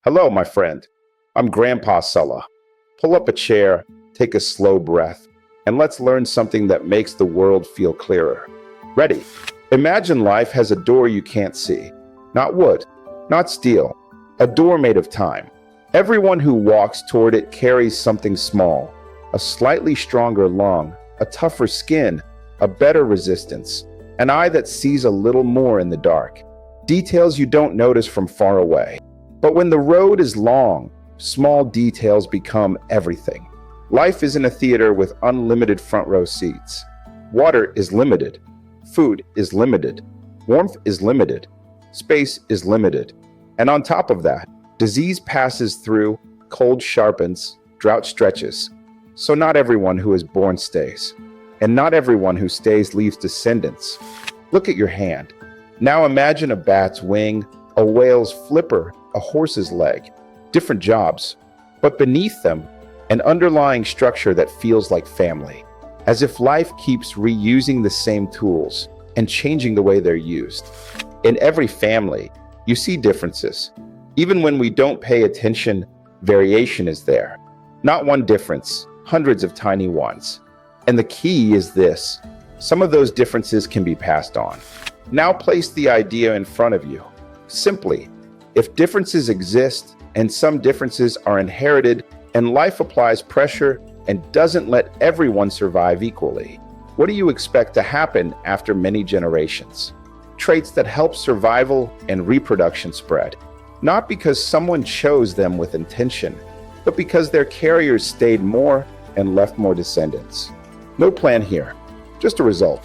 Hello, my friend. I'm Grandpa Salah. Pull up a chair, take a slow breath, and let's learn something that makes the world feel clearer. Ready? Imagine life has a door you can't see. Not wood, not steel, a door made of time. Everyone who walks toward it carries something small, a slightly stronger lung, a tougher skin, a better resistance, an eye that sees a little more in the dark. Details you don't notice from far away. But when the road is long, small details become everything. Life isn't a theater with unlimited front row seats. Water is limited. Food is limited. Warmth is limited. Space is limited. And on top of that, disease passes through, cold sharpens, drought stretches. So not everyone who is born stays. And not everyone who stays leaves descendants. Look at your hand. Now imagine a bat's wing, a whale's flipper, a horse's leg. Different jobs, but beneath them, an underlying structure that feels like family. As if life keeps reusing the same tools and changing the way they're used. In every family, you see differences. Even when we don't pay attention, variation is there. Not one difference, hundreds of tiny ones. And the key is this: some of those differences can be passed on. Now place the idea in front of you. Simply, if differences exist and some differences are inherited and life applies pressure and doesn't let everyone survive equally, what do you expect to happen after many generations? Traits that help survival and reproduction spread, not because someone chose them with intention, but because their carriers stayed more and left more descendants. No plan here, just a result.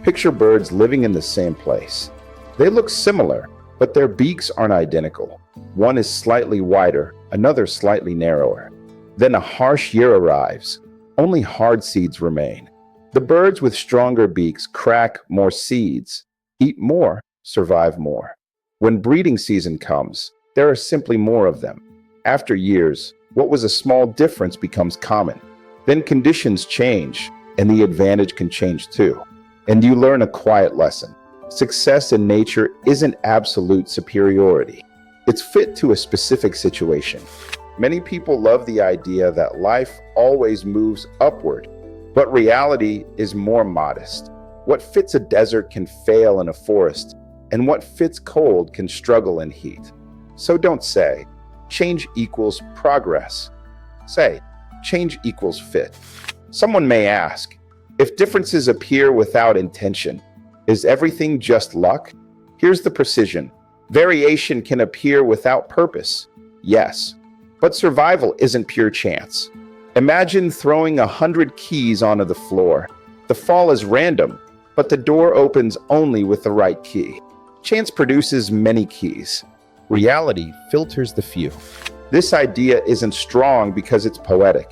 Picture birds living in the same place. They look similar, but their beaks aren't identical. One is slightly wider, another slightly narrower. Then a harsh year arrives. Only hard seeds remain. The birds with stronger beaks crack more seeds, eat more, survive more. When breeding season comes, there are simply more of them. After years, what was a small difference becomes common. Then conditions change, and the advantage can change too. And you learn a quiet lesson. Success in nature isn't absolute superiority. It's fit to a specific situation. Many people love the idea that life always moves upward, but reality is more modest. What fits a desert can fail in a forest, and what fits cold can struggle in heat. So don't say, change equals progress. Say, change equals fit. Someone may ask, if differences appear without intention, is everything just luck? Here's the precision. Variation can appear without purpose. Yes, but survival isn't pure chance. Imagine throwing 100 keys onto the floor. The fall is random, but the door opens only with the right key. Chance produces many keys. Reality filters the few. This idea isn't strong because it's poetic.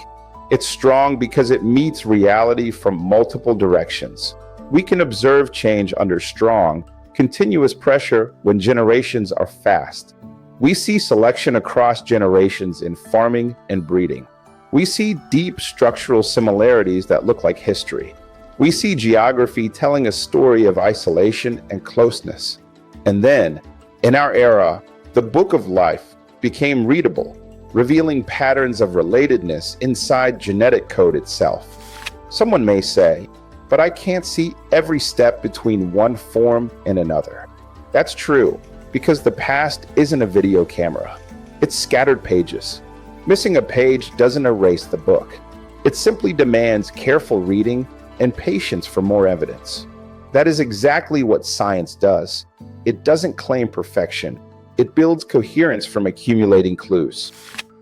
It's strong because it meets reality from multiple directions. We can observe change under strong, continuous pressure when generations are fast. We see selection across generations in farming and breeding. We see deep structural similarities that look like history. We see geography telling a story of isolation and closeness. And then, in our era, the book of life became readable, revealing patterns of relatedness inside genetic code itself. Someone may say, but I can't see every step between one form and another. That's true, because the past isn't a video camera. It's scattered pages. Missing a page doesn't erase the book. It simply demands careful reading and patience for more evidence. That is exactly what science does. It doesn't claim perfection. It builds coherence from accumulating clues.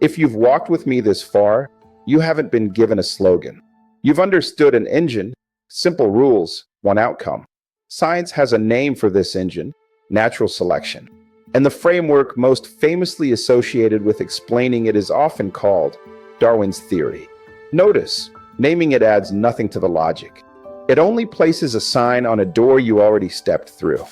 If you've walked with me this far, you haven't been given a slogan. You've understood an engine. Simple rules, one outcome. Science has a name for this engine, natural selection. And the framework most famously associated with explaining it is often called Darwin's theory. Notice, naming it adds nothing to the logic. It only places a sign on a door you already stepped through.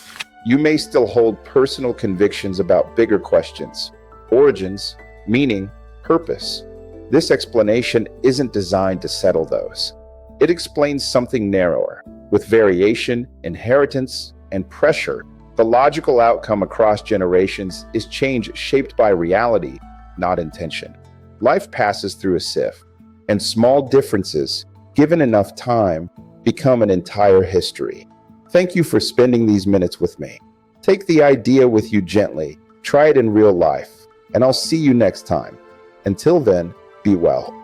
You may still hold personal convictions about bigger questions, origins, meaning, purpose. This explanation isn't designed to settle those. It explains something narrower, with variation, inheritance, and pressure. The logical outcome across generations is change shaped by reality, not intention. Life passes through a sieve, and small differences, given enough time, become an entire history. Thank you for spending these minutes with me. Take the idea with you gently, try it in real life, and I'll see you next time. Until then, be well.